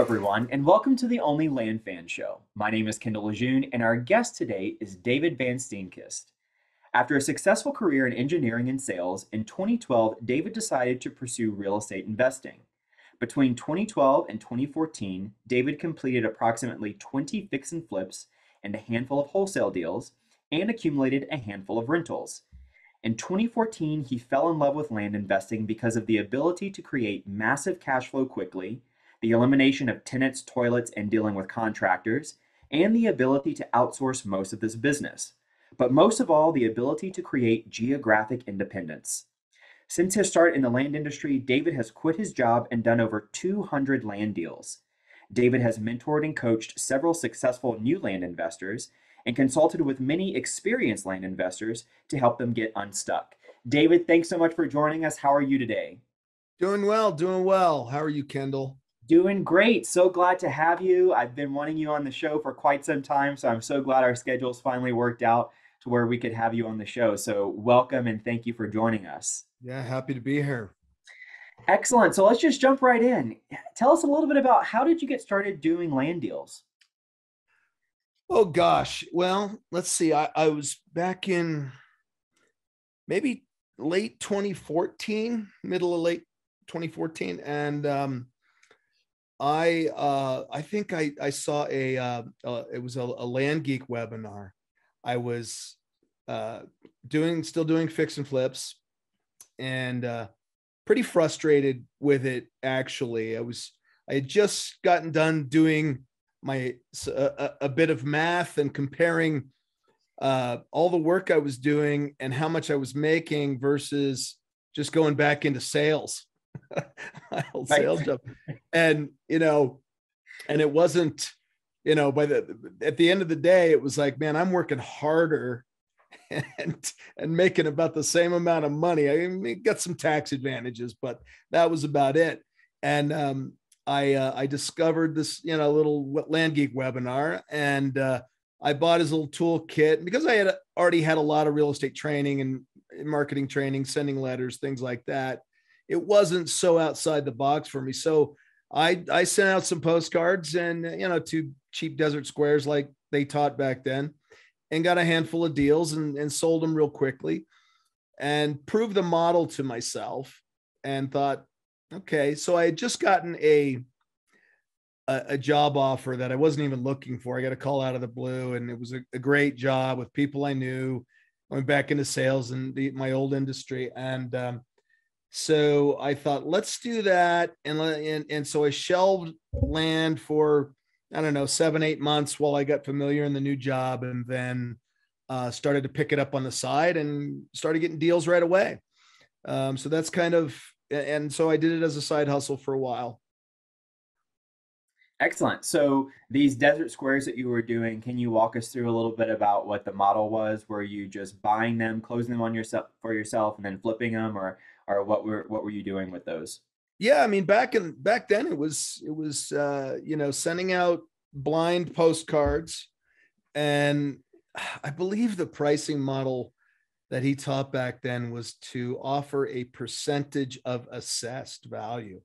everyone, and welcome to the Only Land Fan Show. My name is Kendall Lejeune, and our guest today is David VanSteenkiste. After a successful career in engineering and sales, in 2012, David decided to pursue real estate investing. Between 2012 and 2014, David completed approximately 20 fix and flips and a handful of wholesale deals, and accumulated a handful of rentals. In 2014, he fell in love with land investing because of the ability to create massive cash flow quickly, the elimination of tenants, toilets, and dealing with contractors, and the ability to outsource most of this business. But most of all, the ability to create geographic independence. Since his start in the land industry, David has quit his job and done over 200 land deals. David has mentored and coached several successful new land investors and consulted with many experienced land investors to help them get unstuck. David, thanks so much for joining us. How are you today? Doing well, doing well. How are you, Kendall? Doing great. So glad to have you. I've been wanting you on the show for quite some time, so I'm so glad our schedules finally worked out to where we could have you on the show. So welcome and thank you for joining us. Yeah, happy to be here. Excellent. So let's just jump right in. Tell us a little bit about how did you get started doing land deals? Oh gosh. Well, let's see. I was back in maybe late 2014, middle of late 2014, and I think I saw it was a Land Geek webinar. I was still doing fix and flips, and pretty frustrated with it. Actually, I had just gotten done doing a bit of math and comparing all the work I was doing and how much I was making versus just going back into sales. My old sales job. And and it wasn't, at the end of the day, it was like, man, I'm working harder and making about the same amount of money. I mean, got some tax advantages, but that was about it. And I discovered this, little Land Geek webinar, and I bought his little toolkit because I had already had a lot of real estate training and marketing training, sending letters, things like that. It wasn't so outside the box for me. So I sent out some postcards and, to cheap desert squares like they taught back then, and got a handful of deals and sold them real quickly and proved the model to myself and thought, okay, so I had just gotten a job offer that I wasn't even looking for. I got a call out of the blue, and it was a great job with people I knew. I went back into sales and my old industry. And so I thought, let's do that. And so I shelved land for, I don't know, 7-8 months while I got familiar in the new job, and then started to pick it up on the side and started getting deals right away. So that's kind of, and so I did it as a side hustle for a while. Excellent. So these desert squares that you were doing, can you walk us through a little bit about what the model was? Were you just buying them, closing them on yourself for yourself, and then flipping them, or what were you doing with those? Yeah, I mean, back then it was sending out blind postcards, and I believe the pricing model that he taught back then was to offer a percentage of assessed value.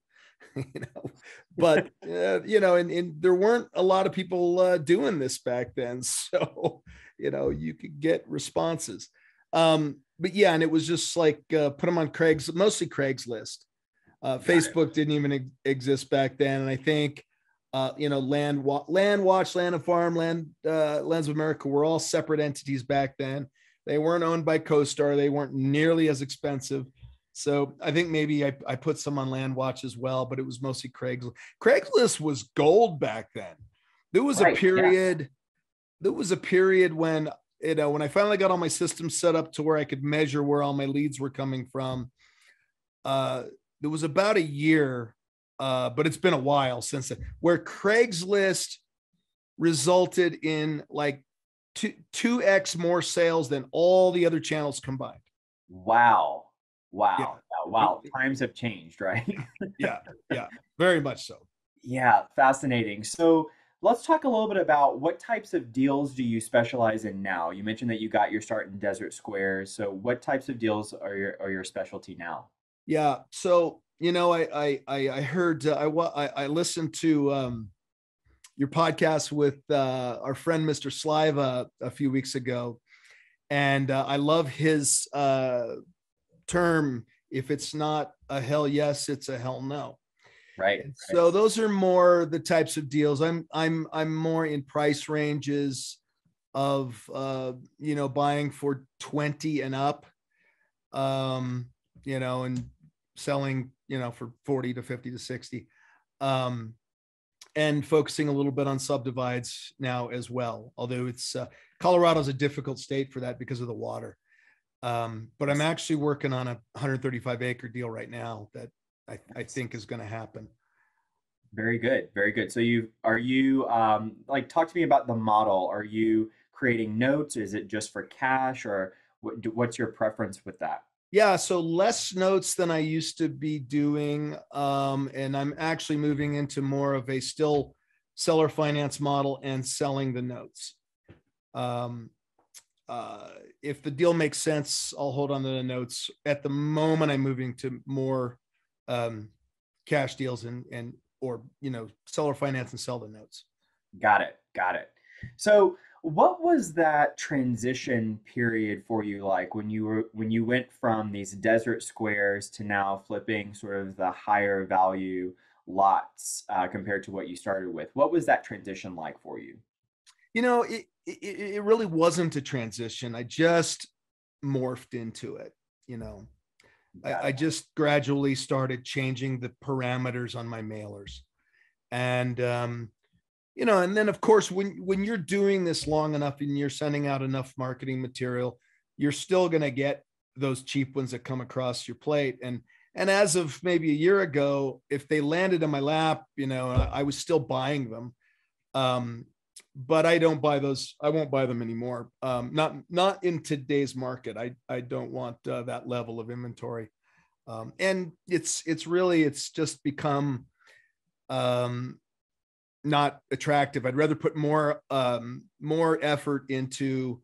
But and there weren't a lot of people doing this back then, so you could get responses. But yeah, and it was just like put them on mostly Craigslist. Facebook didn't even exist back then, and I think Land Watch, Land and Farm, Lands of America were all separate entities back then. They weren't owned by CoStar. They weren't nearly as expensive. So I think maybe I put some on Land Watch as well, but it was mostly Craigslist. Craigslist was gold back then. There was a period. Yeah. There was a period when when I finally got all my systems set up to where I could measure where all my leads were coming from. There was about a year, but it's been a while since then, where Craigslist resulted in like 2x more sales than all the other channels combined. Wow. Yeah. Wow. Times have changed, right? Yeah, very much so. Yeah, fascinating. So let's talk a little bit about what types of deals do you specialize in now? You mentioned that you got your start in desert squares. So what types of deals are your specialty now? Yeah. So, I heard, I listened to your podcast with our friend Mr. Sliva a few weeks ago, and I love his term. If it's not a hell yes, it's a hell no. Right. And Right. so those are more the types of deals. I'm more in price ranges of buying for 20 and up, and selling for 40 to 50 to 60, and focusing a little bit on subdivides now as well, although it's Colorado's a difficult state for that because of the water. But I'm actually working on a 135 acre deal right now that I think is going to happen. Very good. Very good. So are you like, talk to me about the model. Are you creating notes? Is it just for cash, or what's your preference with that? Yeah, so less notes than I used to be doing. And I'm actually moving into more of a still seller finance model and selling the notes. Um, if the deal makes sense, I'll hold on to the notes. At the moment, I'm moving to more cash deals and or seller finance and sell the notes. Got it. Got it. So, what was that transition period for you like when you went from these desert squares to now flipping sort of the higher value lots compared to what you started with? What was that transition like for you? It really wasn't a transition. I just morphed into it. You know, Got I just gradually started changing the parameters on my mailers. And and then of course when you're doing this long enough and you're sending out enough marketing material, you're still going to get those cheap ones that come across your plate. And as of maybe a year ago, if they landed in my lap, I was still buying them. But I don't buy those. I won't buy them anymore. Not in today's market. I don't want that level of inventory. And it's just become not attractive. I'd rather put more effort into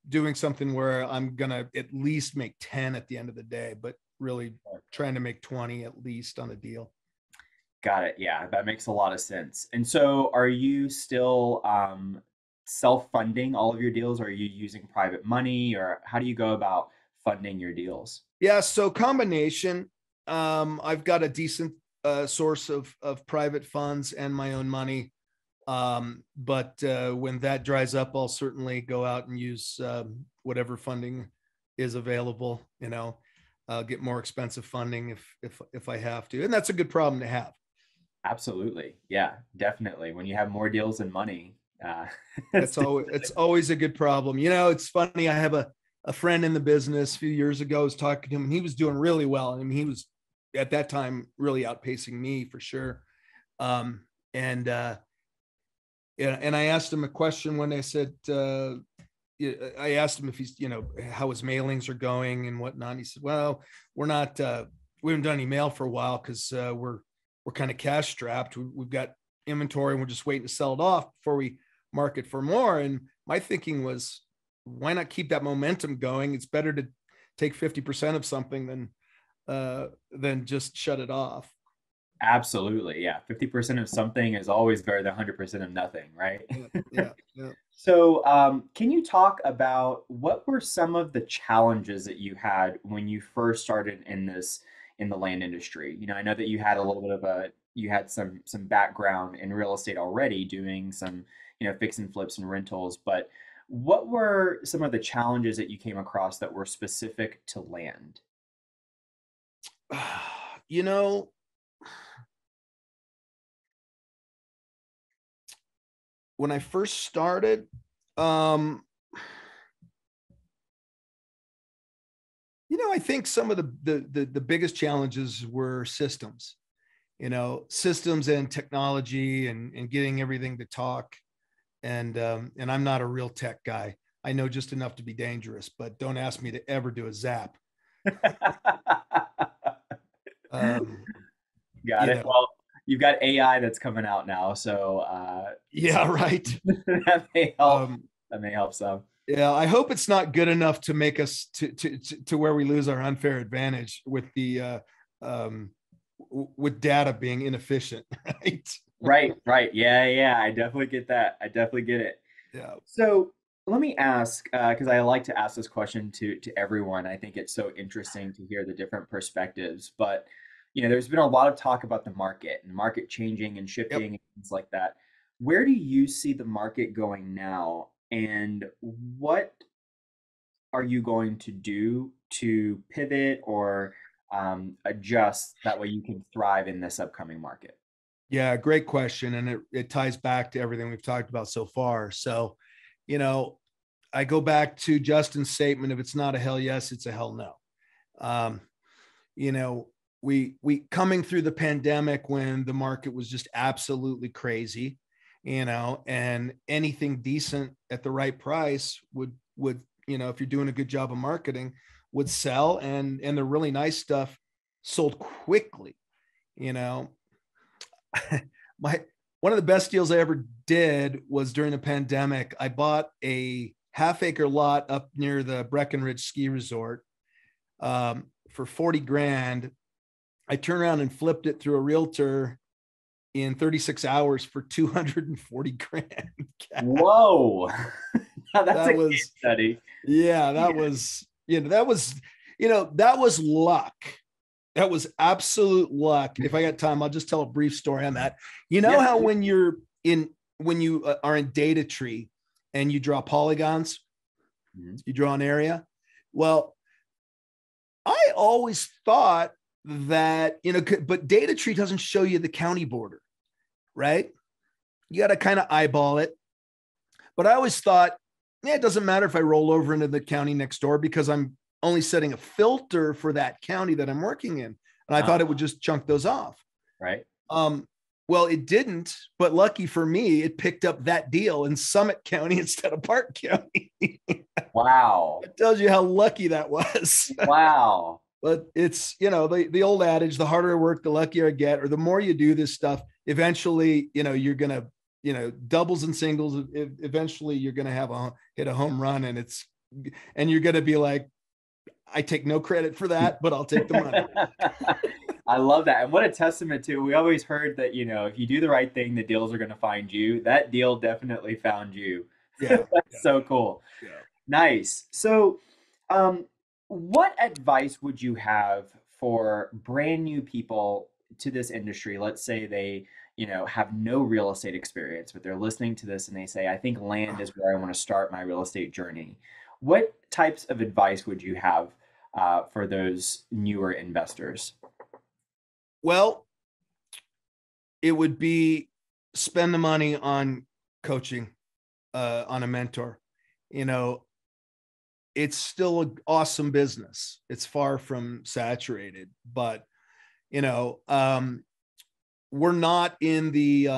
doing something where I'm gonna at least make 10 at the end of the day, but really trying to make 20 at least on a deal. Got it. Yeah, that makes a lot of sense. And so, are you still self-funding all of your deals? Or are you using private money, or how do you go about funding your deals? Yeah, so combination. I've got a decent source of private funds and my own money. But when that dries up, I'll certainly go out and use whatever funding is available. I'll get more expensive funding if I have to, and that's a good problem to have. Absolutely. Yeah, definitely. When you have more deals than money, It's always a good problem. It's funny. I have a friend in the business a few years ago. I was talking to him, and he was doing really well. I mean, he was at that time really outpacing me for sure. And and I asked him a question when I said, I asked him if he's, how his mailings are going and whatnot. And he said, well, we're not, we haven't done any mail for a while because we're kind of cash strapped. We've got inventory and we're just waiting to sell it off before we market for more. And my thinking was, why not keep that momentum going? It's better to take 50% of something than just shut it off. absolutely. Yeah, 50% of something is always better than 100% of nothing, right? Yeah, yeah, yeah. So, can you talk about what were some of the challenges that you had when you first started in the land industry? I know that you had a little bit of you had some background in real estate already, doing some, fix and flips and rentals, but what were some of the challenges that you came across that were specific to land? You know, when I first started, um, I think some of the biggest challenges were systems, systems and technology and getting everything to talk. And I'm not a real tech guy. I know just enough to be dangerous, but don't ask me to ever do a zap. Um, Got you it. know, Well, you've got AI that's coming out now, so yeah, right. that may help. Um, That may help some. yeah, I hope it's not good enough to make us to where we lose our unfair advantage with the with data being inefficient, right? Right. Yeah. I definitely get that. I definitely get it. Yeah. So let me ask, because I like to ask this question to everyone. I think it's so interesting to hear the different perspectives. But there's been a lot of talk about the market and the market changing and Yep. shifting and things like that. Where do you see the market going now, and what are you going to do to pivot or adjust that way you can thrive in this upcoming market? Yeah, great question. And it ties back to everything we've talked about so far. So, you know, I go back to Justin's statement: if it's not a hell yes, it's a hell no. Um, you know, we coming through the pandemic when the market was just absolutely crazy, and anything decent at the right price would, if you're doing a good job of marketing, would sell, and the really nice stuff sold quickly, you know. my One of the best deals I ever did was during the pandemic. I bought a half-acre lot up near the Breckenridge ski resort for 40 grand. I turned around and flipped it through a realtor in 36 hours for 240 grand. Whoa. Now that's a That case was, study. yeah, Yeah. that was luck. That was absolute luck. If I got time, I'll just tell a brief story on that. You know Yes. how when you are in data tree and you draw polygons, Mhm. you draw an area. Well, I always thought that, but data tree doesn't show you the county border, right? You got to kind of eyeball it. But I always thought, yeah, it doesn't matter if I roll over into the county next door because I'm only setting a filter for that county that I'm working in. And I thought it would just chunk those off. Right. Um, well, it didn't, but lucky for me, it picked up that deal in Summit County instead of Park County. Wow. It tells you how lucky that was. Wow. But it's, the old adage: the harder I work, the luckier I get, or the more you do this stuff, eventually, you're going to, doubles and singles. Eventually you're going to hit a home run, and you're going to be like, I take no credit for that, but I'll take the money. I love that. And what a testament to, we always heard that, if you do the right thing, the deals are going to find you. That deal definitely found you. Yeah. That's so cool. Yeah. Nice. So, um, what advice would you have for brand new people to this industry? Let's say they, have no real estate experience, but they're listening to this and they say, I think land is where I want to start my real estate journey. What types of advice would you have for those newer investors? Well, it would be spend the money on coaching, on a mentor. It's still an awesome business. It's far from saturated, but we're not in the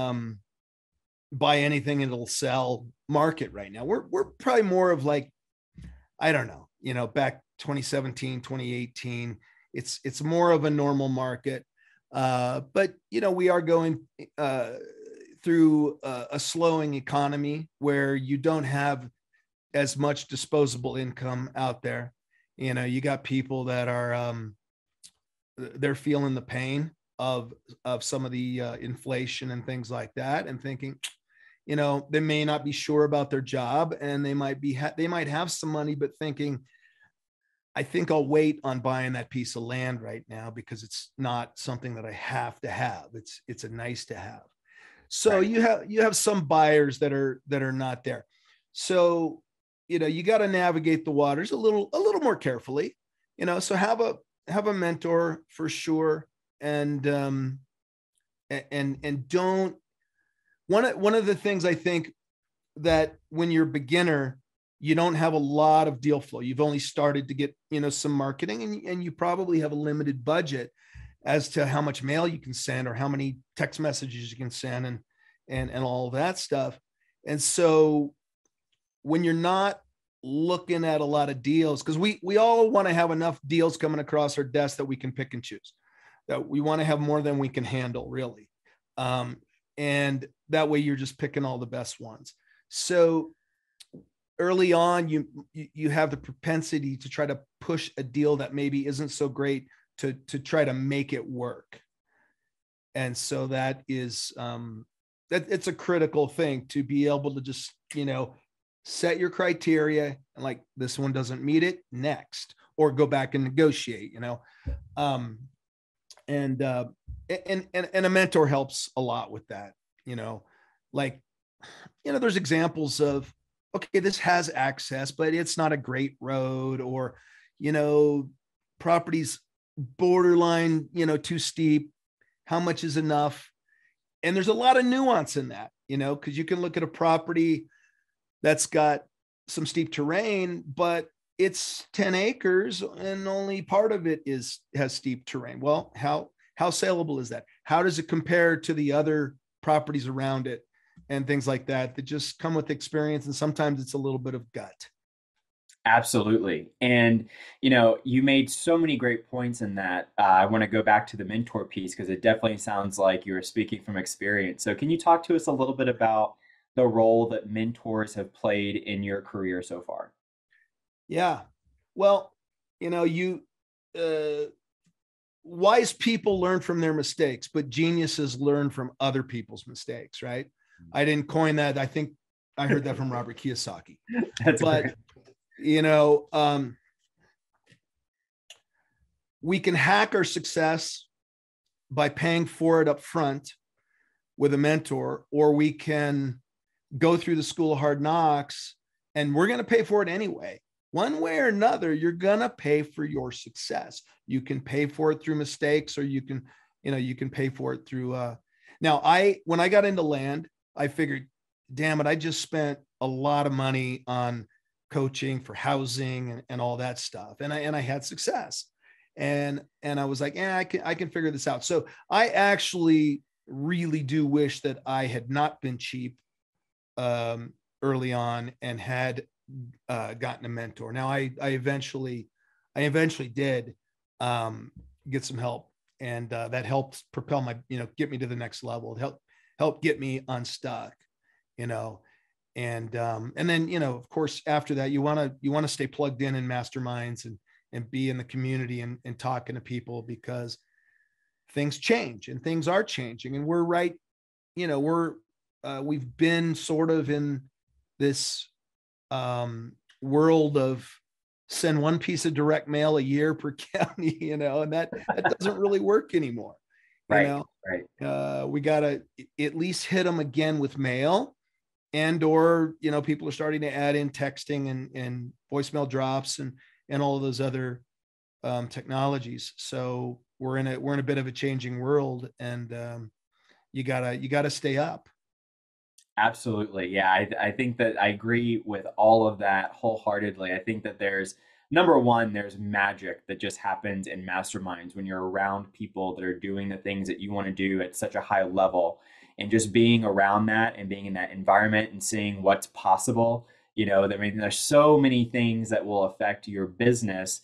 buy anything and it'll sell market right now. We're probably more of like, I don't know, back 2017, 2018, it's more of a normal market. But we are going through a slowing economy where you don't have as much disposable income out there. You got people that are they're feeling the pain of some of the inflation and things like that, and thinking, they may not be sure about their job, and they might have some money, but thinking, I think I'll wait on buying that piece of land right now because it's not something that I have to have. It's a nice to have. So Right. you have some buyers that are not there. So you got to navigate the waters a little more carefully. So have a mentor for sure, and don't. One of the things I think that when you're a beginner, you don't have a lot of deal flow. You've only started to get, some marketing, and you probably have a limited budget as to how much mail you can send or how many text messages you can send, and all of that stuff. And so when you're not looking at a lot of deals, because we all want to have enough deals coming across our desk that we can pick and choose, that we want to have more than we can handle, really. And that way you're just picking all the best ones. So early on, you have the propensity to try to push a deal that maybe isn't so great to try to make it work. And so that is that it's a critical thing to be able to just, set your criteria and like, this one doesn't meet it, next, or go back and negotiate, and a mentor helps a lot with that, like, there's examples of, okay, this has access, but it's not a great road, or, properties borderline, too steep. How much is enough? And there's a lot of nuance in that, because you can look at a property that's got some steep terrain, but it's 10 acres and only part of it has steep terrain. Well, how saleable is that? How does it compare to the other properties around it, and things like that just come with experience? And sometimes it's a little bit of gut. Absolutely. And, you made so many great points in that. I want to go back to the mentor piece because it definitely sounds like you were speaking from experience. So can you talk to us a little bit about the role that mentors have played in your career so far? Yeah. Well, wise people learn from their mistakes, but geniuses learn from other people's mistakes, right? I didn't coin that. I think I heard that from Robert Kiyosaki. That's but great. We can hack our success by paying for it up front with a mentor, or we can go through the school of hard knocks, and we're going to pay for it anyway. One way or another, you're going to pay for your success. You can pay for it through mistakes, or you can pay for it through, when I got into land, I figured, damn it, I just spent a lot of money on coaching for housing and all that stuff. And I had success, and I was like, I can figure this out. So I actually really do wish that I had not been cheap early on and had gotten a mentor. Now I eventually did get some help, and that helped propel my, get me to the next level. It helped get me unstuck, and then, of course, after that, you want to stay plugged in masterminds and be in the community and talking to people, because things change and things are changing, and we're right. We've been sort of in this world of send one piece of direct mail a year per county, and that doesn't really work anymore. Right. We got to at least hit them again with mail, or, people are starting to add in texting and voicemail drops and all of those other technologies. So we're in a bit of a changing world, and you gotta stay up. Absolutely. Yeah, I think that I agree with all of that wholeheartedly. I think that there's number one, there's magic that just happens in masterminds when you're around people that are doing the things that you want to do at such a high level. And just being around that and being in that environment and seeing what's possible. I mean, there's so many things that will affect your business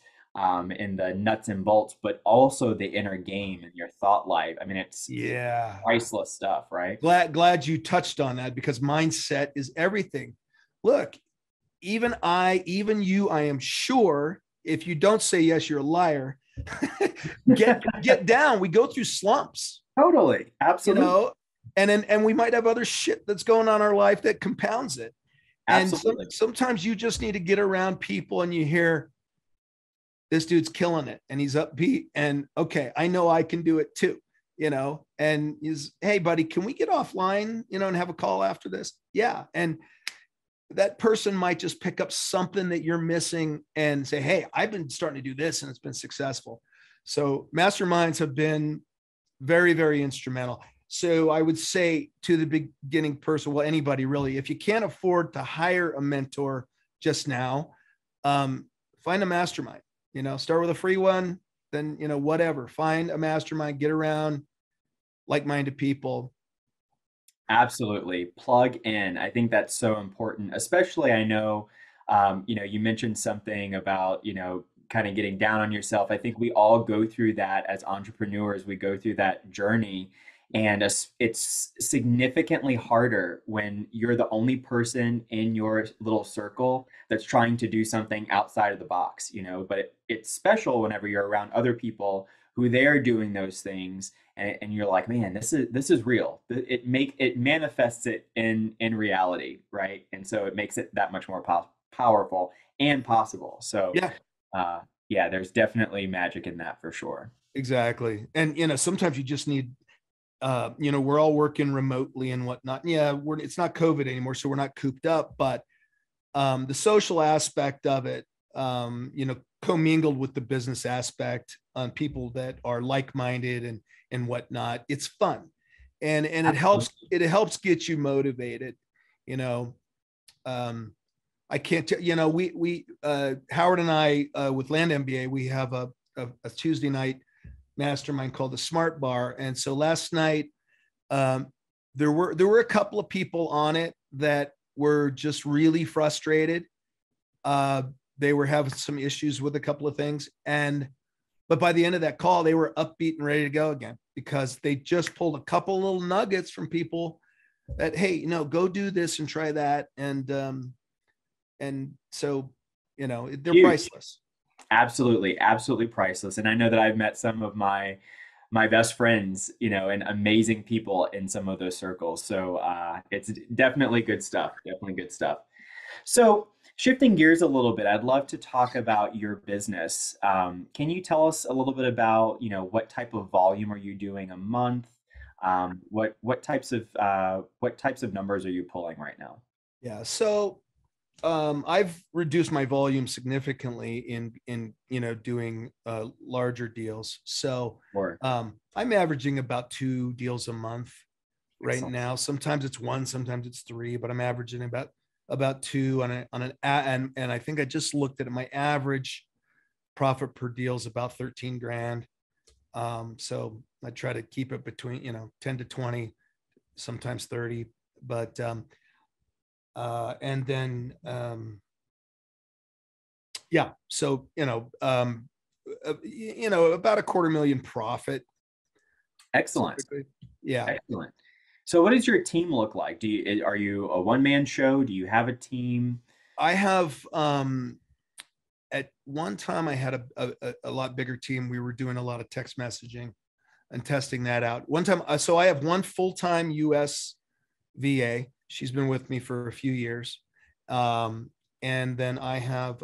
in the nuts and bolts, but also the inner game and your thought life. I mean, it's Yeah. priceless stuff, right? Glad you touched on that, because mindset is everything. Look, even you, I am sure, if you don't say yes, you're a liar. get down. We go through slumps. Totally. Absolutely. And we might have other shit that's going on in our life that compounds it. Absolutely. And sometimes you just need to get around people and you hear, this dude's killing it and he's upbeat, and okay, I know I can do it too, and he's, hey buddy, can we get offline, and have a call after this? Yeah. And that person might just pick up something that you're missing and say, hey, I've been starting to do this and it's been successful. So masterminds have been very, very instrumental. So I would say to the beginning person, well, anybody really, if you can't afford to hire a mentor just now, find a mastermind. Start with a free one, then, whatever, find a mastermind, get around like-minded people. Absolutely. Plug in. I think that's so important, especially I know, you mentioned something about, kind of getting down on yourself. I think we all go through that as entrepreneurs. We go through that journey, and it's significantly harder when you're the only person in your little circle that's trying to do something outside of the box, but it's special whenever you're around other people who they're doing those things, and you're like, man, this is real. It manifests it in reality, right? And so it makes it that much more powerful and possible. So Yeah, uh, yeah, there's definitely magic in that for sure. exactly. And sometimes you just need, we're all working remotely and whatnot. Yeah, it's not COVID anymore, so we're not cooped up, but the social aspect of it, commingled with the business aspect on people that are like-minded and whatnot. It's fun, and Absolutely. it helps get you motivated. You know, I can't tell. We Howard and I with Land MBA, we have a Tuesday night mastermind called the Smart Bar, and so last night um, there were a couple of people on it that were just really frustrated. Uh, they were having some issues with a couple of things, but by the end of that call, they were upbeat and ready to go again because they just pulled a couple little nuggets from people that, hey, go do this and try that, and so they're Huge. priceless. Absolutely, absolutely priceless. And I know that I've met some of my best friends, and amazing people in some of those circles. So it's definitely good stuff. Definitely good stuff. So shifting gears a little bit, I'd love to talk about your business. Can you tell us a little bit about, what type of volume are you doing a month? What types of numbers are you pulling right now? Yeah, so I've reduced my volume significantly in doing larger deals. So Or I'm averaging about 2 deals a month right excellent. now. Sometimes it's one, sometimes it's three, but I'm averaging about two and I think I just looked at it. My average profit per deal is about 13 grand. So I try to keep it between 10 to 20, sometimes 30, but and then yeah, so about a 250,000 profit Excellent. typically. Yeah, Excellent. So what does your team look like? Are you a one-man show? Do you have a team? I have at one time I had a lot bigger team. We were doing a lot of text messaging and testing that out. One time, so I have one full-time US VA. She's been with me for a few years. And then I have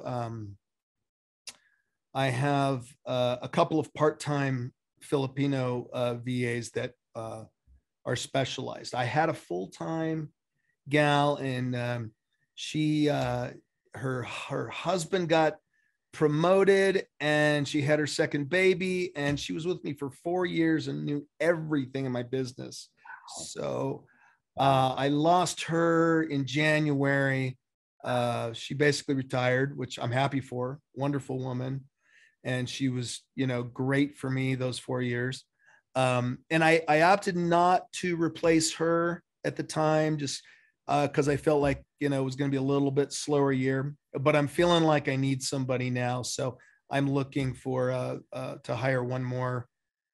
a couple of part-time Filipino VAs that are specialized. I had a full-time gal, and she her husband got promoted, and she had her second baby, and she was with me for 4 years and knew everything in my business. So Wow. I lost her in January. She basically retired, which I'm happy for. Wonderful woman, and she was, great for me those 4 years. And I opted not to replace her at the time, just because I felt like it was going to be a little bit slower year. But I'm feeling like I need somebody now, so I'm looking for to hire one more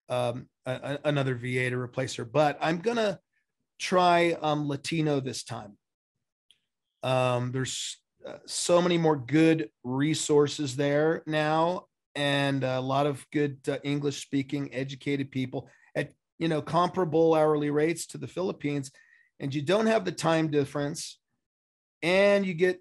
another VA to replace her. But I'm gonna try Latino this time. There's so many more good resources there now, and a lot of good English speaking, educated people at comparable hourly rates to the Philippines, and you don't have the time difference, and you get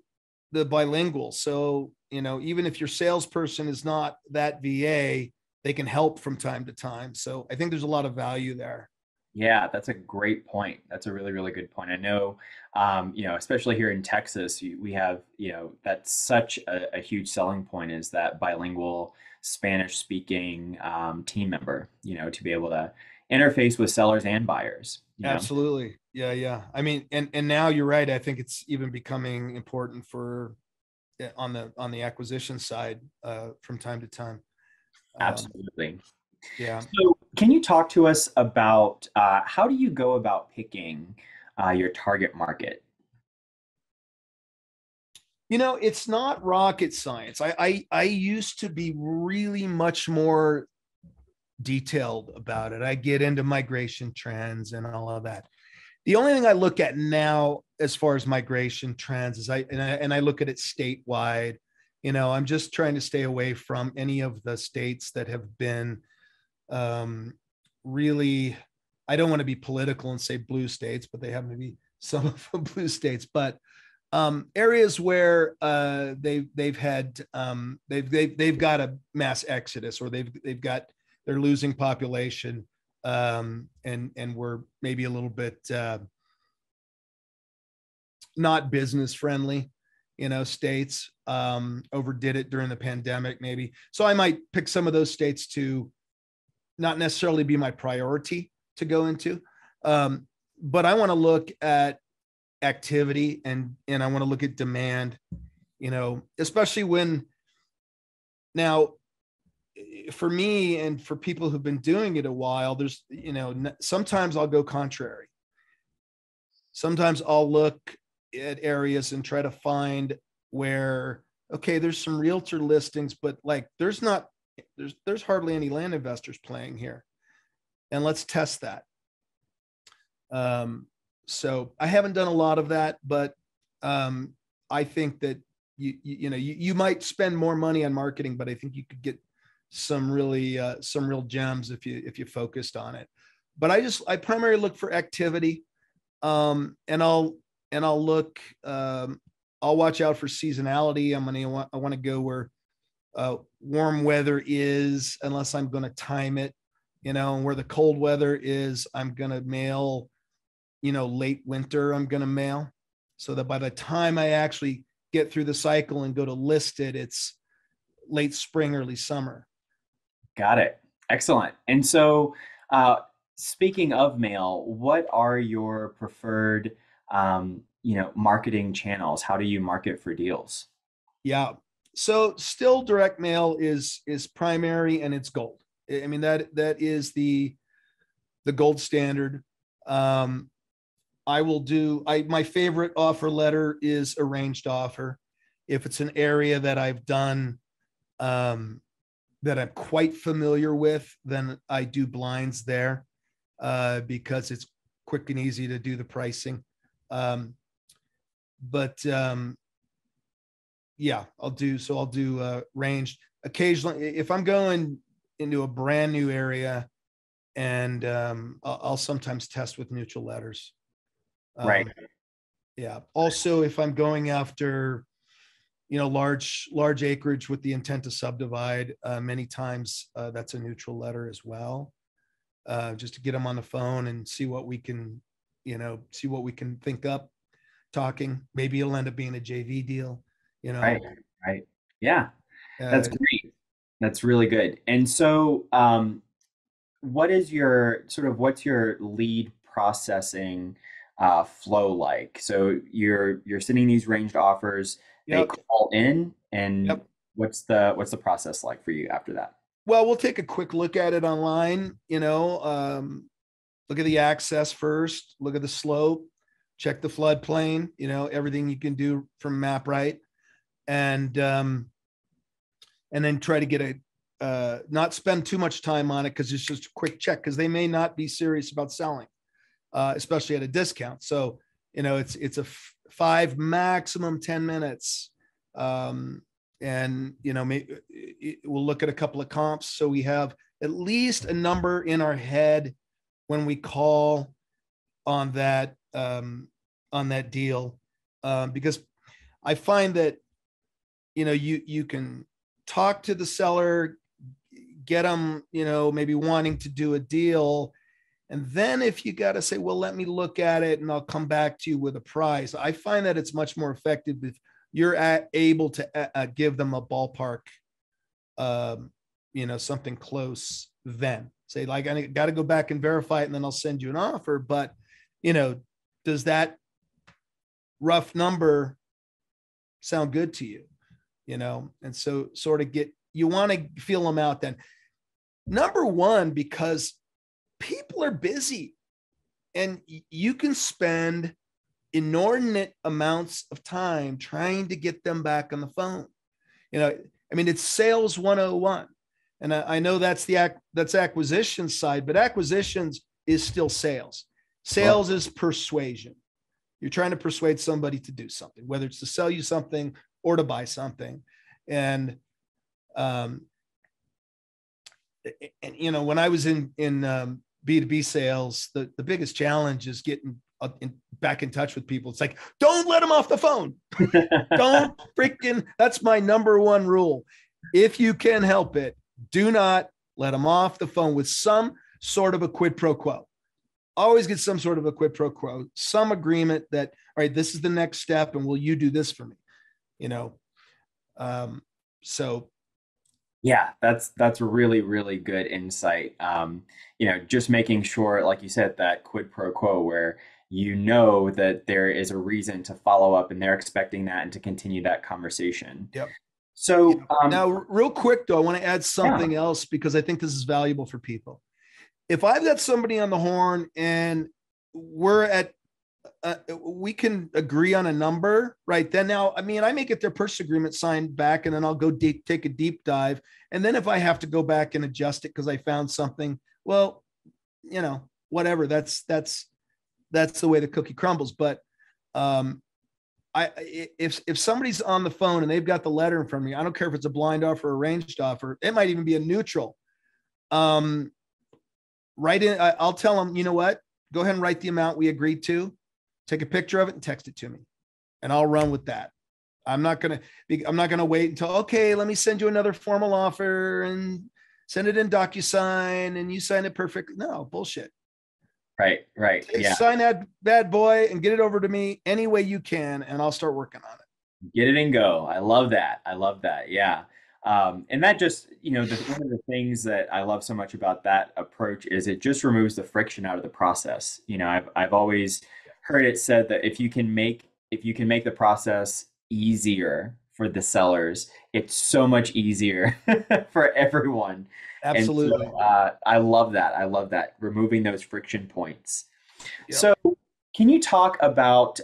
the bilingual. So even if your salesperson is not that VA, they can help from time to time. So I think there's a lot of value there. Yeah, that's a great point. That's a really, really good point. I know, especially here in Texas, we have, that's such a huge selling point is that bilingual Spanish speaking team member, to be able to interface with sellers and buyers. Absolutely. Yeah, yeah. I mean, and now you're right. I think it's even becoming important for on the acquisition side from time to time. Um, Absolutely. yeah. So, can you talk to us about how do you go about picking your target market? It's not rocket science. I used to be really much more detailed about it. I get into migration trends and all of that. The only thing I look at now as far as migration trends is I look at it statewide. I'm just trying to stay away from any of the states that have been really, I don't want to be political and say blue states, but they happen to be some of the blue states, but areas where they've got a mass exodus, or they're losing population, and we're maybe a little bit not business friendly, states, overdid it during the pandemic maybe. So I might pick some of those states to not necessarily be my priority to go into. But I want to look at activity, and I want to look at demand, especially when, now for me and for people who've been doing it a while, there's, sometimes I'll go contrary. Sometimes I'll look at areas and try to find where, okay, there's some realtor listings, but like there's hardly any land investors playing here. And let's test that. So I haven't done a lot of that, but I think that you might spend more money on marketing, but I think you could get some real gems if you focused on it. But I primarily look for activity, and I'll look, I'll watch out for seasonality. I want to go where warm weather is, unless I'm going to time it, and where the cold weather is, I'm going to mail, late winter, I'm going to mail, so that by the time I actually get through the cycle and go to list it, it's late spring, early summer. Got it. Excellent. And so, speaking of mail, what are your preferred, marketing channels? How do you market for deals? Yeah. So still direct mail is primary, and it's gold. I mean, that is the gold standard. My favorite offer letter is arranged offer. If it's an area that I've done, that I'm quite familiar with, then I do blinds there, because it's quick and easy to do the pricing. Yeah, I'll do ranged occasionally if I'm going into a brand new area, and I'll sometimes test with neutral letters. Right. Yeah. Also, if I'm going after, large acreage with the intent to subdivide, many times that's a neutral letter as well, just to get them on the phone and see what we can think up talking. Maybe it'll end up being a JV deal. Right. Right. Yeah. That's great. That's really good. And so, what's your lead processing flow like? So you're sending these ranged offers, they Yep. call in, and Yep. what's the process like for you after that? Well, we'll take a quick look at it online, look at the access first, look at the slope, check the floodplain, everything you can do from MapRight, and then try to get not spend too much time on it, because it's just a quick check, because they may not be serious about selling, especially at a discount. So, it's a 5, maximum 10 minutes. And, we'll look at a couple of comps, so we have at least a number in our head when we call on that deal, because I find that, you can talk to the seller, get them, maybe wanting to do a deal. And then if you got to say, well, let me look at it and I'll come back to you with a price, I find that it's much more effective if you're able to give them a ballpark, something close, then say, like, I got to go back and verify it, and then I'll send you an offer. But, does that rough number sound good to you? And so sort of you want to feel them out then. Number one, because people are busy, and you can spend inordinate amounts of time trying to get them back on the phone. It's sales 101. And I know that's acquisition side, but acquisitions is still sales. Sales is persuasion. You're trying to persuade somebody to do something, whether it's to sell you something or to buy something. And and when I was in B2B sales, the biggest challenge is getting back in touch with people. It's like, don't let them off the phone. Don't freaking, that's my number one rule. If you can help it, do not let them off the phone with some sort of a quid pro quo. Always get some sort of a quid pro quo, some agreement that, all right, this is the next step, and will you do this for me? So Yeah, that's really, really good insight. Just making sure, like you said, that quid pro quo where that there is a reason to follow up and they're expecting that and to continue that conversation. Yep. So now, real quick though, I want to add something yeah. else because I think this is valuable for people. If I've got somebody on the horn and we're at we can agree on a number, right? Then now, I may get their purchase agreement signed back, and then I'll go take a deep dive. And then if I have to go back and adjust it because I found something, well, whatever. That's the way the cookie crumbles. But if somebody's on the phone and they've got the letter in front of me, I don't care if it's a blind offer or a ranged offer. It might even be a neutral. I'll tell them, you know what? Go ahead and write the amount we agreed to. Take a picture of it and text it to me, and I'll run with that. I'm not gonna wait until, okay, let me send you another formal offer and send it in DocuSign and you sign it perfectly. No, bullshit. Right. Yeah. Sign that bad boy and get it over to me any way you can, and I'll start working on it. Get it and go. I love that. Yeah. And that just, one of the things that I love so much about that approach is it just removes the friction out of the process. I've always heard it said that if you can make the process easier for the sellers, it's so much easier for everyone. Absolutely. And so, I love that, removing those friction points. Yep. So can you talk about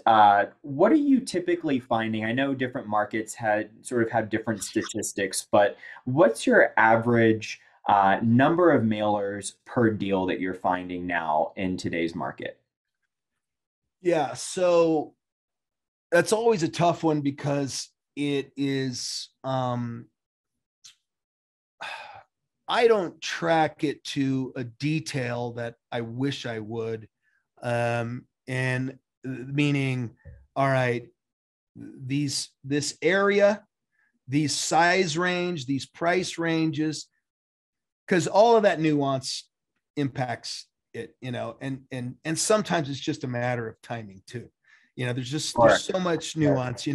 what are you typically finding? I know different markets have different statistics, but what's your average number of mailers per deal that you're finding now in today's market? Yeah, so that's always a tough one because it is I don't track it to a detail that I wish I would. And meaning, all right, this area, these size range, these price ranges, because all of that nuance impacts it, and sometimes it's just a matter of timing too. There's so much nuance,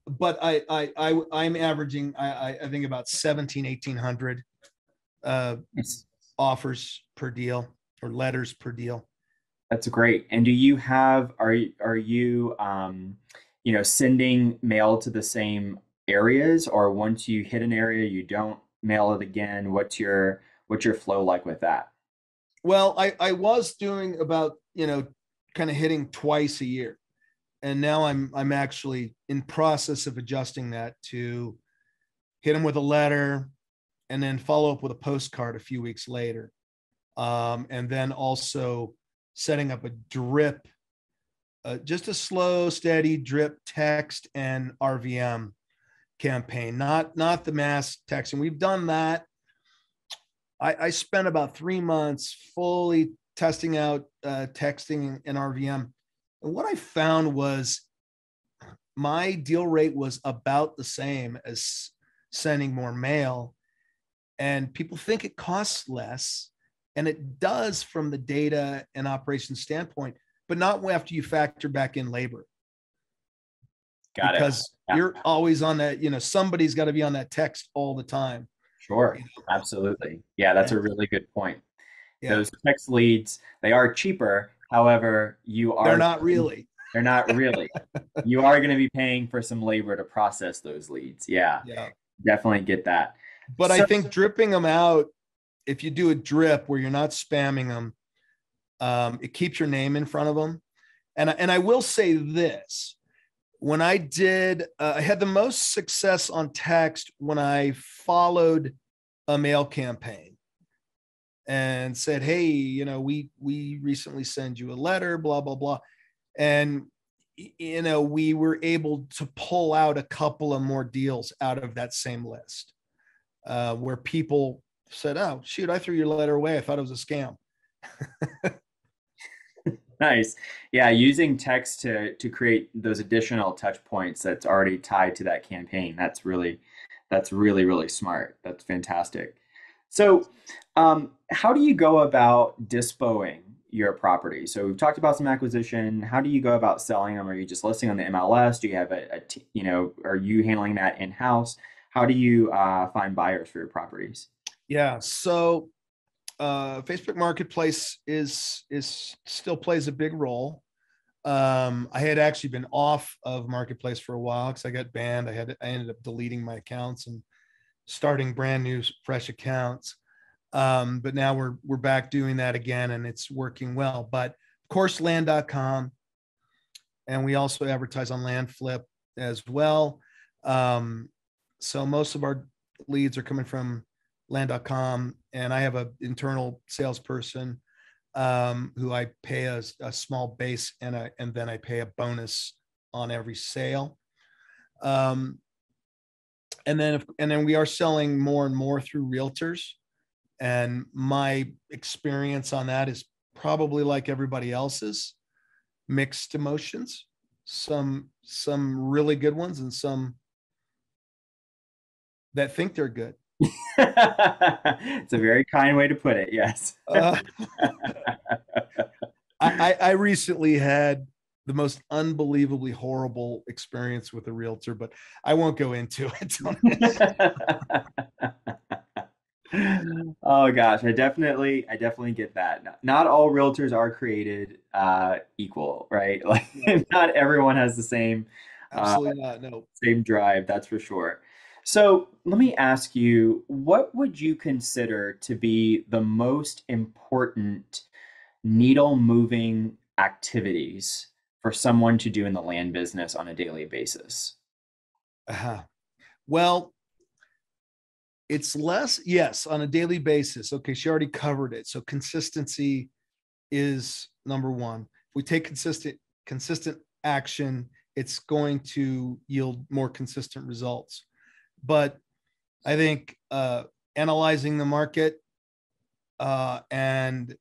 but I'm averaging, I think about 1,800 offers per deal or letters per deal. That's great. And do you have, are you, sending mail to the same areas, or once you hit an area, you don't mail it again? What's your flow like with that? Well, I was doing about, kind of hitting twice a year. And now I'm actually in process of adjusting that to hit them with a letter and then follow up with a postcard a few weeks later. And then also setting up a drip, just a slow, steady drip text and RVM campaign, not the mass texting. We've done that. I spent about 3 months fully testing out texting and RVM. And what I found was my deal rate was about the same as sending more mail. And people think it costs less, and it does from the data and operations standpoint, but not after you factor back in labor. Got it. Because you're always on that, somebody's got to be on that text all the time. Sure. Absolutely. Yeah, that's a really good point. Yeah. Those text leads, they are cheaper. However, they're not really. They're not really. You are going to be paying for some labor to process those leads. Yeah. Definitely get that. But I think dripping them out, if you do a drip where you're not spamming them, it keeps your name in front of them. And I will say this, when I did, I had the most success on text when I followed a mail campaign and said, hey, we recently send you a letter, blah, blah, blah. And, we were able to pull out a couple of more deals out of that same list. where people said, "Oh, shoot, I threw your letter away. I thought it was a scam." Nice. Yeah, using text to create those additional touch points that's already tied to that campaign. That's really, really smart. That's fantastic. So, how do you go about dispoing your property? So we've talked about some acquisition. How do you go about selling them? Are you just listing on the MLS? Do you have are you handling that in-house? How do you find buyers for your properties? Yeah. So Facebook Marketplace is still plays a big role. I had actually been off of Marketplace for a while because I got banned. I ended up deleting my accounts and starting brand new fresh accounts. But now we're back doing that again, and it's working well. But of course, land.com, and we also advertise on LandFlip as well. So most of our leads are coming from land.com, and I have an internal salesperson who I pay a small base, and then I pay a bonus on every sale. And then we are selling more and more through realtors. And my experience on that is probably like everybody else's, mixed emotions, some really good ones and some that think they're good. It's a very kind way to put it. Yes. I recently had the most unbelievably horrible experience with a realtor, but I won't go into it. Oh gosh, I definitely get that. Not all realtors are created equal, right? Like No, not everyone has the uh, absolutely not. No. same drive, that's for sure. So let me ask you, what would you consider to be the most important needle moving activities for someone to do in the land business on a daily basis? Uh-huh. Well, it's less, yes, on a daily basis. Okay, she already covered it. So consistency is number one. If we take consistent action, it's going to yield more consistent results. But I think analyzing the market and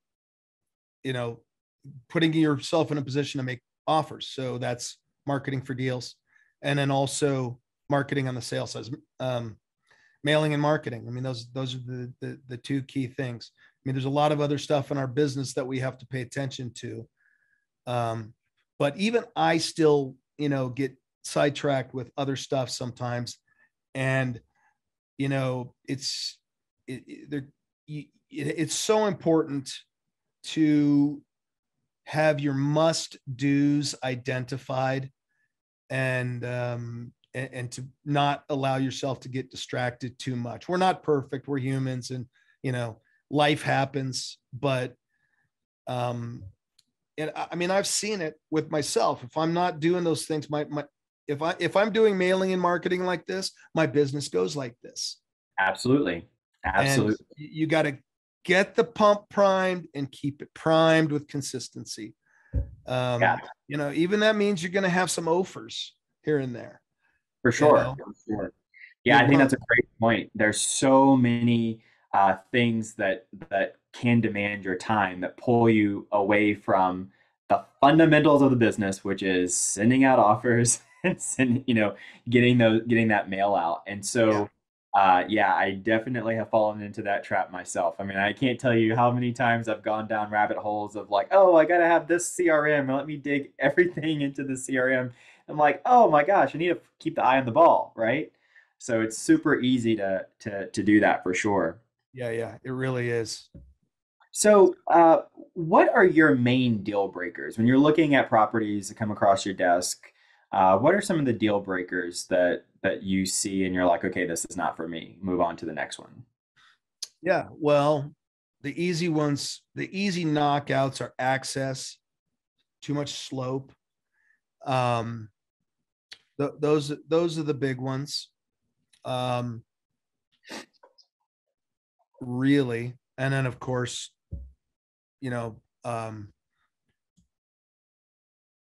putting yourself in a position to make offers. So that's marketing for deals, and then also marketing on the sales side, mailing and marketing. I mean, those are the two key things. I mean, there's a lot of other stuff in our business that we have to pay attention to. But even I still, get sidetracked with other stuff sometimes. And, it's so important to have your must do's identified, and to not allow yourself to get distracted too much. We're not perfect. We're humans, and, life happens, but, and I mean, I've seen it with myself. If I'm not doing those things, if I'm doing mailing and marketing like this, my business goes like this. Absolutely. And Absolutely. you got to get the pump primed and keep it primed with consistency. Yeah. Even that means you're going to have some offers here and there. For You sure. know, For sure. Yeah, you're I think burnt. that's a great point. There's so many things that can demand your time that pull you away from the fundamentals of the business, which is sending out offers and getting that mail out. And Yeah. so, yeah, I definitely have fallen into that trap myself. I mean, I can't tell you how many times I've gone down rabbit holes of like, oh, I gotta have this CRM, and let me dig everything into the CRM. I'm like, oh my gosh, I need to keep the eye on the ball, right? So it's super easy to do that for sure. Yeah. Yeah. It really is. So, what are your main deal breakers when you're looking at properties that come across your desk? What are some of the deal breakers that you see and you're like, okay, this is not for me. Move on to the next one. Yeah. Well, the easy ones, the easy knockouts are access, too much slope. Um, those are the big ones. Um, really. And then of course, you know, um,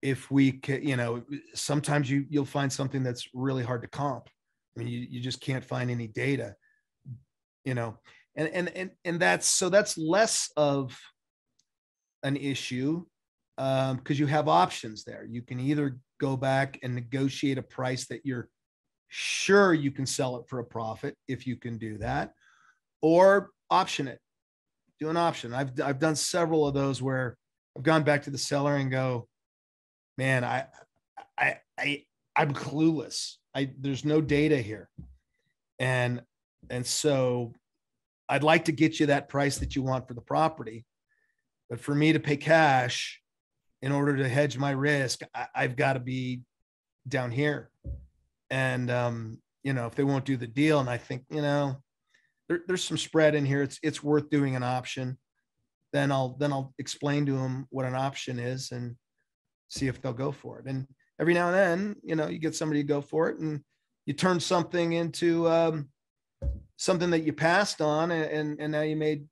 if we can, sometimes you'll find something that's really hard to comp. I mean, you just can't find any data. you know, and that's less of an issue, because you have options there. You can either go back and negotiate a price that you're sure you can sell it for a profit, if you can do that, or option it. Do an option. I've done several of those where I've gone back to the seller and go, man, I'm clueless. There's no data here, and so I'd like to get you that price that you want for the property, but for me to pay cash in order to hedge my risk, I've got to be down here. And if they won't do the deal, and I think, there's some spread in here, it's worth doing an option, then I'll explain to them what an option is and see if they'll go for it. And every now and then, you get somebody to go for it, and you turn something into something that you passed on, and now you made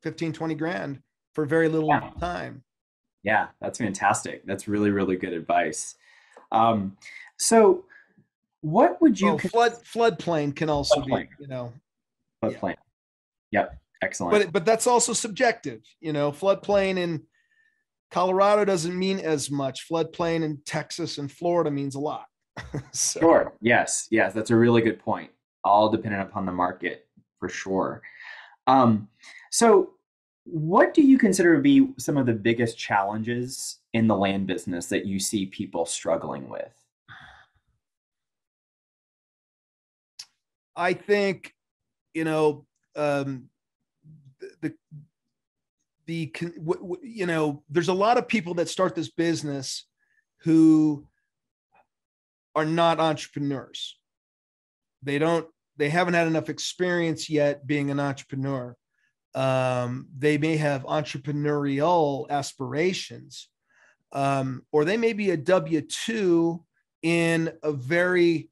15, 20 grand for very little time. Yeah, that's fantastic. That's really, really good advice. So what would you floodplain can also floodplain. be, Floodplain. Yep. Excellent. But that's also subjective. Floodplain in Colorado doesn't mean as much. Floodplain in Texas and Florida means a lot. So. Sure. Yes. That's a really good point. All dependent upon the market, for sure. So what do you consider to be some of the biggest challenges in the land business that you see people struggling with? I think, there's a lot of people that start this business who are not entrepreneurs. They haven't had enough experience yet being an entrepreneur. They may have entrepreneurial aspirations, or they may be a W-2 in a very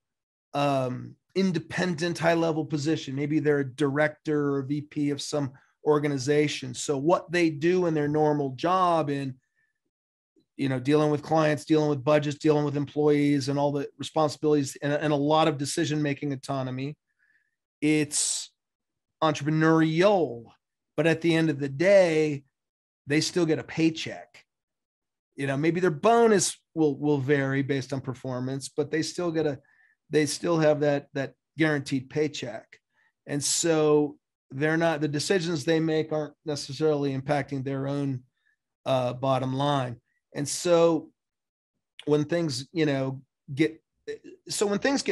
independent, high-level position. Maybe they're a director or VP of some organization. So what they do in their normal job, in dealing with clients, dealing with budgets, dealing with employees, and all the responsibilities, and a lot of decision-making autonomy, it's entrepreneurial. But at the end of the day, they still get a paycheck. Maybe their bonus will vary based on performance, but they still have that guaranteed paycheck. And so the decisions they make aren't necessarily impacting their own bottom line. And so when things, get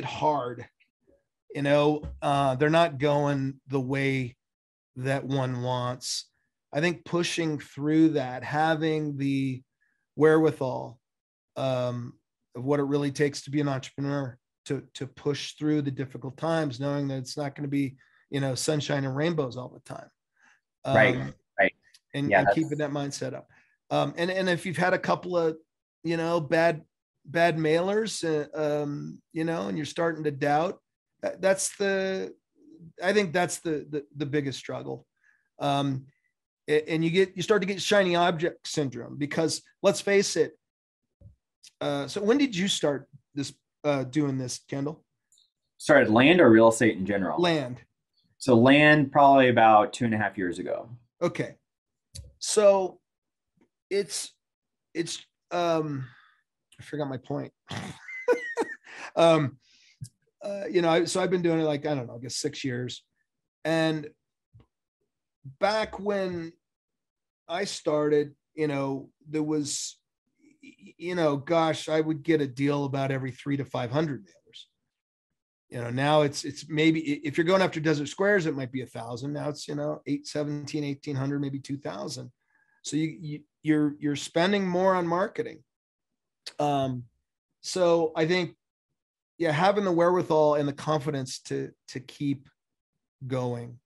hard, they're not going the way that one wants. I think pushing through that, having the wherewithal of what it really takes to be an entrepreneur, to push through the difficult times, knowing that it's not going to be, sunshine and rainbows all the time. Right. And keeping that mindset up. And if you've had a couple of, bad mailers, and you're starting to doubt, I think that's the biggest struggle. And you start to get shiny object syndrome, because let's face it. So when did you start doing this, Kendall? Started land or real estate in general? Land. So land, probably about 2.5 years ago. Okay. So it's I forgot my point. So I've been doing it, like, I don't know, I guess 6 years. And back when I started, there was, gosh, I would get a deal about every 300 to 500 mailers. Now it's maybe, if you're going after Desert Squares, it might be 1,000. Now it's, 817, 1,800, maybe 2,000. So you're spending more on marketing. So I think, having the wherewithal and the confidence to keep going.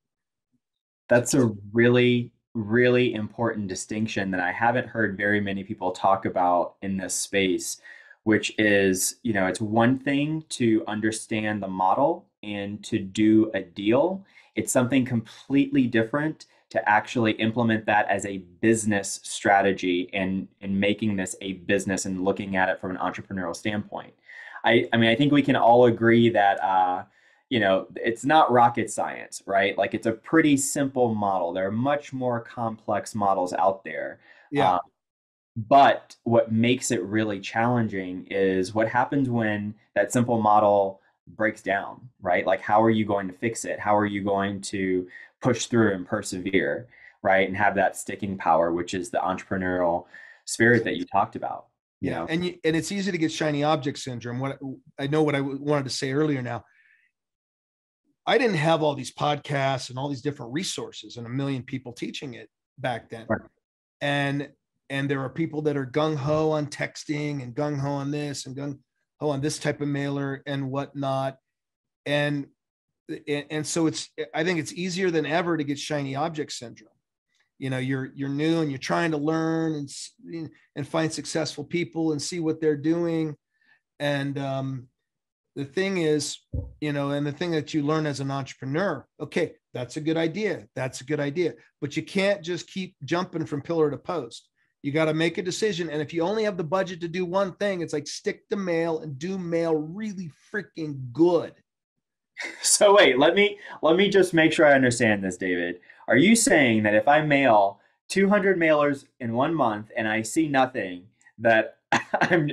That's a really, really important distinction that I haven't heard very many people talk about in this space, which is, it's one thing to understand the model and to do a deal. It's something completely different to actually implement that as a business strategy and making this a business and looking at it from an entrepreneurial standpoint. I mean, I think we can all agree that, it's not rocket science, right? Like it's a pretty simple model. There are much more complex models out there. Yeah. Um, but what makes it really challenging is what happens when that simple model breaks down, right? Like, how are you going to fix it? How are you going to push through and persevere, right? And have that sticking power, which is the entrepreneurial spirit that you talked about, you Yeah. know? And it's easy to get shiny object syndrome. What I wanted to say earlier now, I didn't have all these podcasts and all these different resources and a million people teaching it back then. Right. And there are people that are gung ho on texting and gung ho on this and gung ho on this type of mailer and whatnot. And so I think it's easier than ever to get shiny object syndrome. You're new and you're trying to learn and find successful people and see what they're doing. And the thing is, and the thing that you learn as an entrepreneur, okay, that's a good idea. That's a good idea. But you can't just keep jumping from pillar to post. You got to make a decision. And if you only have the budget to do one thing, it's like stick to mail and do mail really freaking good. So wait, let me just make sure I understand this, David. Are you saying that if I mail 200 mailers in 1 month and I see nothing, that I'm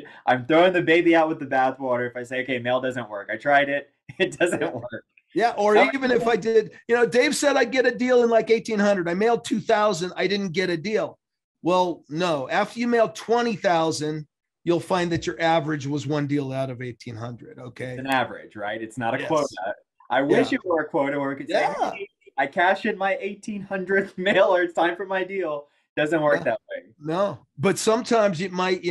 throwing the baby out with the bathwater if I say, okay, mail doesn't work. I tried it, it doesn't work. Yeah, or even if I did, Dave said I'd get a deal in like 1,800. I mailed 2,000. I didn't get a deal. Well, no. After you mail 20,000, you'll find that your average was one deal out of 1,800. Okay. It's an average, right? It's not a Yes. quota. I wish it were a quota where we could say, Yeah. hey, I cash in my 1,800th mailer. It's time for my deal. Doesn't work that way. No, but sometimes you might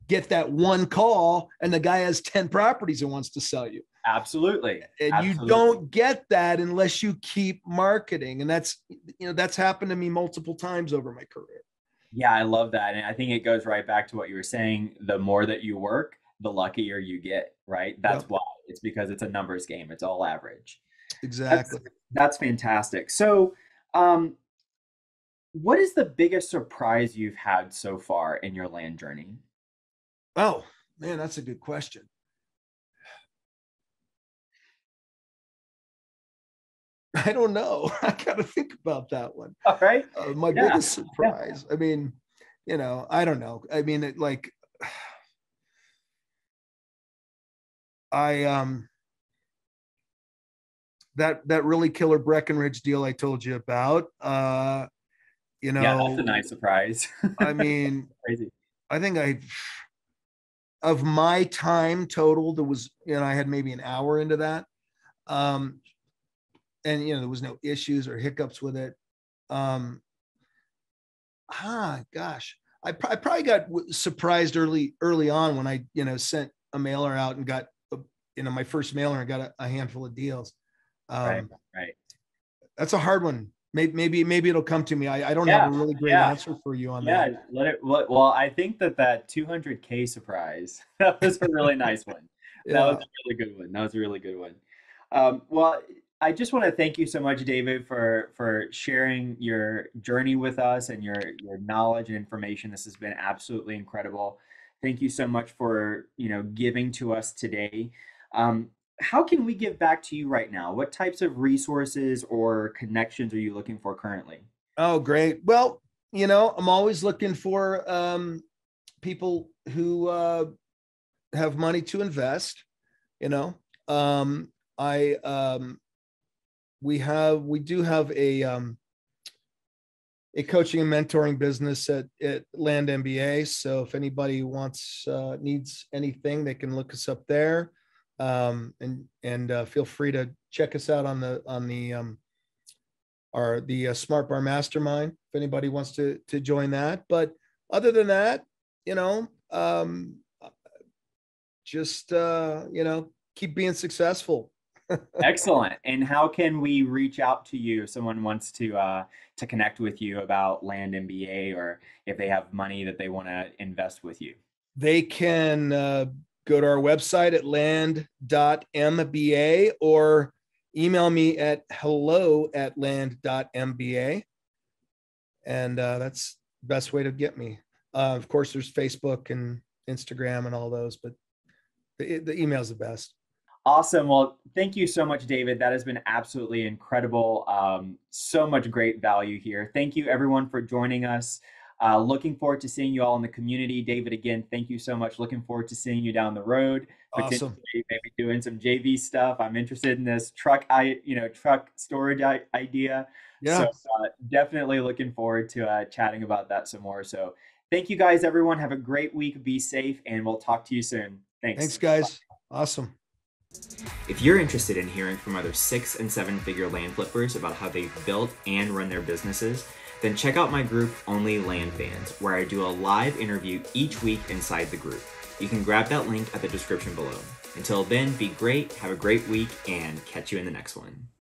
get that one call and the guy has 10 properties and wants to sell you. Absolutely. And Absolutely. you don't get that unless you keep marketing. And that's happened to me multiple times over my career. Yeah, I love that. And I think it goes right back to what you were saying. The more that you work, the luckier you get, right? That's why. It's because it's a numbers game. It's all average. Exactly. That's fantastic. So, what is the biggest surprise you've had so far in your land journey? Oh, man, that's a good question. I don't know. I got to think about that one. All right. My biggest surprise. I mean, I don't know. I mean, that really killer Breckenridge deal I told you about. Yeah, that's a nice surprise. I mean, crazy. I think of my time total, there was, I had maybe an hour into that. And there was no issues or hiccups with it. Gosh, I probably got surprised early on when I sent a mailer out and got my first mailer and got a handful of deals. Right. That's a hard one. Maybe it'll come to me. I don't have a really great answer for you on that. Well, I think that 200K surprise, that was a really nice one. That was a really good one. That was a really good one. Well, I just want to thank you so much, David, for sharing your journey with us and your knowledge and information. This has been absolutely incredible. Thank you so much for giving to us today. How can we give back to you right now? What types of resources or connections are you looking for currently? Oh, great. Well, I'm always looking for people who have money to invest. We do have a coaching and mentoring business at Land MBA. So if anybody needs anything, they can look us up there. And feel free to check us out on the Smart Bar Mastermind if anybody wants to join that. But other than that, just keep being successful. Excellent. And how can we reach out to you if someone wants to connect with you about Land MBA, or if they have money that they want to invest with you? They can go to our website at land.mba or email me at hello@land.mba. And that's the best way to get me. Of course, there's Facebook and Instagram and all those, but the email is the best. Awesome. Well, thank you so much, David. That has been absolutely incredible. So much great value here. Thank you, everyone, for joining us. Looking forward to seeing you all in the community. David, again, thank you so much. Looking forward to seeing you down the road, potentially Awesome. maybe doing some JV stuff. I'm interested in this truck storage idea. So Yeah. definitely looking forward to chatting about that some more. So thank you guys, everyone. Have a great week. Be safe, and we'll talk to you soon. Thanks, Thanks. guys. Awesome. If you're interested in hearing from other 6 and 7 figure land flippers about how they've built and run their businesses, then check out my group OnlyLandFans, where I do a live interview each week inside the group. You can grab that link at the description below. Until then, be great, have a great week, and catch you in the next one.